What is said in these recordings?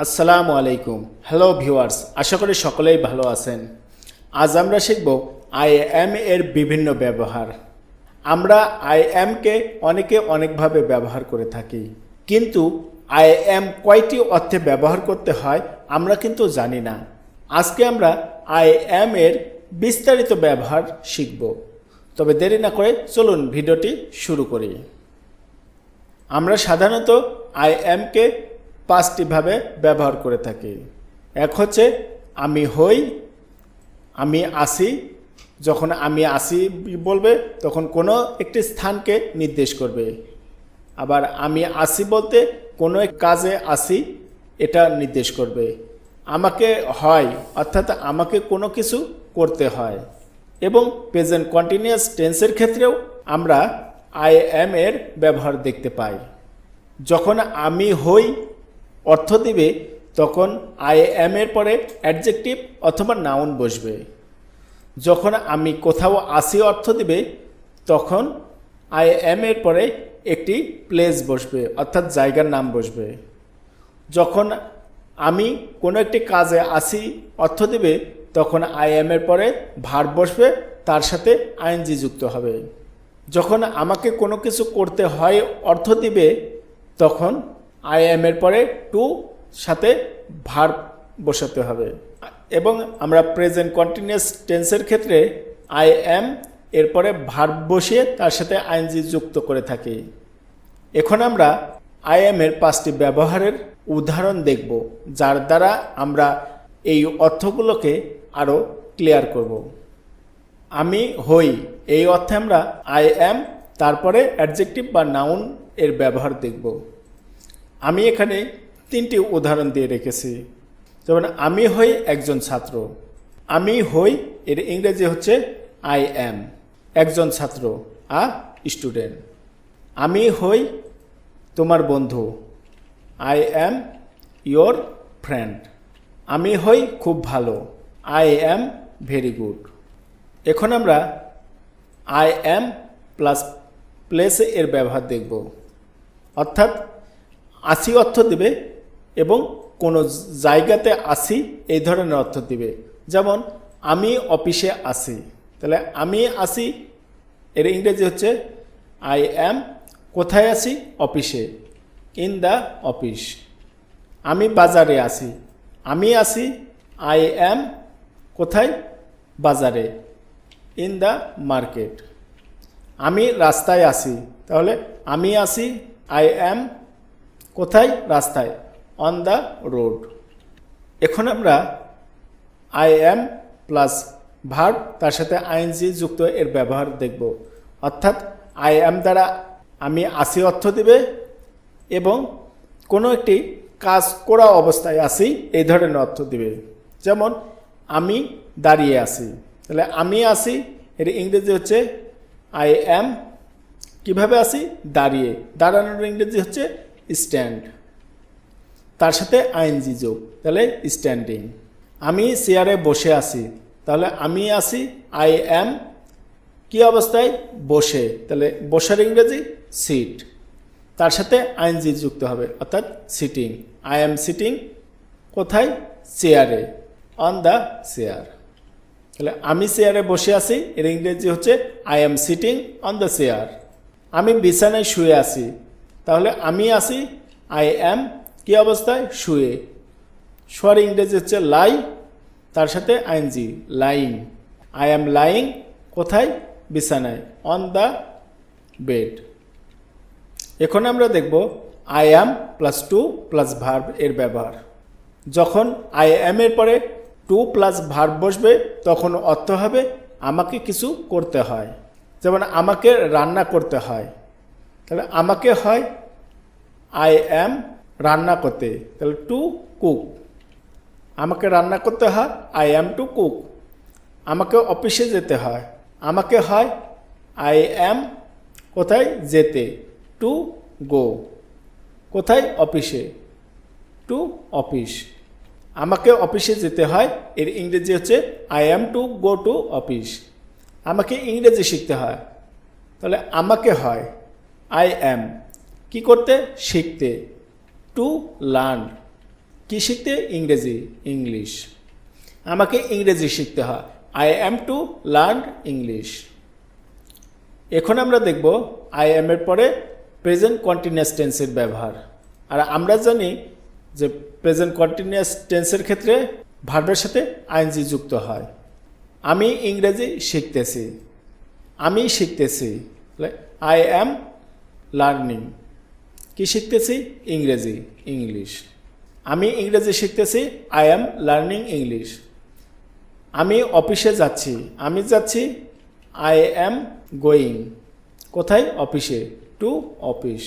আসসালামু আলাইকুম। Hello viewers, আশা করি সকলেই ভালো আছেন। আজ আমরা শিখব আই এম এর বিভিন্ন ব্যবহার। আমরা আই এমকে অনেকে অনেকভাবে ব্যবহার করে থাকি, কিন্তু আই এম কয়টি অর্থে ব্যবহার করতে হয় আমরা কিন্তু জানি না। আজকে আমরা আই এম এর বিস্তারিত ব্যবহার শিখব। তবে দেরি না করে চলুন ভিডিওটি শুরু করি। আমরা সাধারণত আই এমকে পাঁচটিভাবে ব্যবহার করে থাকি। এক হচ্ছে আমি হই, আমি আসি। যখন আমি আসি বলবে তখন কোনো একটি স্থানকে নির্দেশ করবে। আবার আমি আসি বলতে কোনো এক কাজে আসি এটা নির্দেশ করবে। আমাকে হয় অর্থাৎ আমাকে কোনো কিছু করতে হয়। এবং প্রেজেন্ট কন্টিনিউয়াস টেন্সের ক্ষেত্রেও আমরা আই এম এর ব্যবহার দেখতে পাই। যখন আমি হই অর্থ দিবে তখন আই এম এর পরে অ্যাডজেক্টিভ অথবা নাউন বসবে। যখন আমি কোথাও আসি অর্থ দিবে তখন আই এম এর পরে একটি প্লেস বসবে অর্থাৎ জায়গার নাম বসবে। যখন আমি কোনো একটি কাজে আসি অর্থ দিবে তখন আই এম এর পরে ভার্ব বসবে, তার সাথে আইএনজি যুক্ত হবে। যখন আমাকে কোনো কিছু করতে হয় অর্থ দিবে তখন আই এম এর পরে টু সাথে ভার্ব বসাতে হবে। এবং আমরা প্রেজেন্ট কন্টিনিউয়াস টেন্সের ক্ষেত্রে আই এম এরপরে ভার্ব বসিয়ে তার সাথে আইএনজি যুক্ত করে থাকি। এখন আমরা আই এম এর পাঁচটি ব্যবহারের উদাহরণ দেখব, যার দ্বারা আমরা এই অর্থগুলোকে আরও ক্লিয়ার করব। আমি হই এই অর্থে আমরা আই এম তারপরে অ্যাডজেক্টিভ বা নাউন এর ব্যবহার দেখব। আমি এখানে তিনটি উদাহরণ দিয়ে রেখেছি। যেমন আমি হই একজন ছাত্র। আমি হই এর ইংরেজি হচ্ছে আই এম, একজন ছাত্র আ স্টুডেন্ট। আমি হই তোমার বন্ধু, আই এম ইয়োর ফ্রেন্ড। আমি হই খুব ভালো, আই এম ভেরি গুড। এখন আমরা আই এম প্লাস প্লেসে এর ব্যবহার দেখব। অর্থাৎ আসি অর্থ দিবে এবং কোনো জায়গাতে আসি এই ধরনের অর্থ দিবে। যেমন আমি অফিসে আসি, তাহলে আমি আসি এর ইংরেজি হচ্ছে আই এম কোথায় আসি? অফিসে, ইন দ্য অফিস। আমি বাজারে আসি, আমি আসি আই এম কোথায়? বাজারে, ইন দ্য মার্কেট। আমি রাস্তায় আসি, তাহলে আমি আসি আই এম কোথায়? রাস্তায়, অন দ্য রোড। এখন আমরা আই এম প্লাস ভার্ব তার সাথে আইএনজি যুক্ত এর ব্যবহার দেখব। অর্থাৎ আই এম দ্বারা আমি আসি অর্থ দিবে এবং কোনো একটি কাজ করা অবস্থায় আসি এই ধরনের অর্থ দিবে। যেমন আমি দাঁড়িয়ে আসি, তাহলে আমি আসি এর ইংরেজি হচ্ছে আই এম কীভাবে আসি? দাঁড়িয়ে। দাঁড়ানোর ইংরেজি হচ্ছে স্ট্যান্ড, তার সাথে আইএনজি যোগ, তাহলে স্ট্যান্ডিং। আমি চেয়ারে বসে আছি, তাহলে আমি আসি আই এম কী অবস্থায়? বসে, তাহলে বসার ইংরেজি সিট, তার সাথে আইএনজি যুক্ত হবে অর্থাৎ সিটিং। আই এম সিটিং কোথায়? চেয়ারে, অন দ্য চেয়ার। তাহলে আমি চেয়ারে বসে আছি এর ইংরেজি হচ্ছে I am sitting on the chair. আমি বিছানায় শুয়ে আছি, তাহলে আমি আসি আই এম কী অবস্থায়? শুয়ে। শোয়ার ইংরেজি হচ্ছে লাই, তার সাথে ING, lying. I am lying কোথায়? বিছানায়, অন দ্য বেড। এখন আমরা দেখব I am plus to plus verb এর ব্যবহার। যখন আই এম এর পরে টু প্লাস ভার্ব বসবে তখন অর্থ হবে আমাকে কিছু করতে হয়। যেমন আমাকে রান্না করতে হয়, তাহলে আমাকে হয় আই এম রান্না করতে, তাহলে টু কুক। আমাকে রান্না করতে হয় আই এম টু কুক। আমাকে অফিসে যেতে হয়, আমাকে হয় আই এম কোথায়? যেতে, টু গো। কোথায়? অফিসে, টু অফিস। আমাকে অফিসে যেতে হয় এর ইংরেজি হচ্ছে I M to go to office. আমাকে ইংরেজি শিখতে হয়, তাহলে আমাকে হয় আই এম কী করতে? শিখতে, টু লার্ন। কি শিখতে? ইংরেজি, ইংলিশ। আমাকে ইংরেজি শিখতে হয়। I am to learn English. এখন আমরা দেখব আই অ্যাম এর পরে প্রেজেন্ট কন্টিনিউয়াস টেন্সের ব্যবহার। আর আমরা জানি যে প্রেজেন্ট কন্টিনিউয়াস টেন্সের ক্ষেত্রে ভার্বের সাথে আইএনজি যুক্ত হয়। আমি ইংরেজি শিখতেছি, আমি শিখতেছি, আই অ্যাম লার্নিং। কি শিখতেছি? ইংরেজি, ইংলিশ। আমি ইংরেজি শিখতেছি, আই অ্যাম লার্নিং ইংলিশ। আমি অফিসে যাচ্ছি, আমি যাচ্ছি, আই অ্যাম গোয়িং। কোথায়? অফিসে, টু অফিস।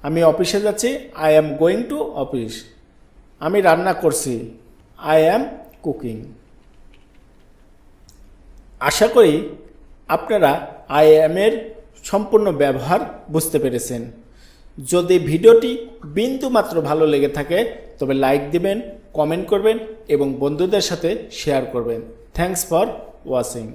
আমি অফিসে যাচ্ছি, I am going to office. আমি রান্না করছি, আই অ্যাম কুকিং। আশা করি আপনারা আই অ্যামের সম্পূর্ণ ব্যবহার বুঝতে পেরেছেন। যদি ভিডিওটি বিন্দুমাত্র ভালো লেগে থাকে তবে লাইক দিবেন, কমেন্ট করবেন এবং বন্ধুদের সাথে শেয়ার করবেন। Thanks for watching.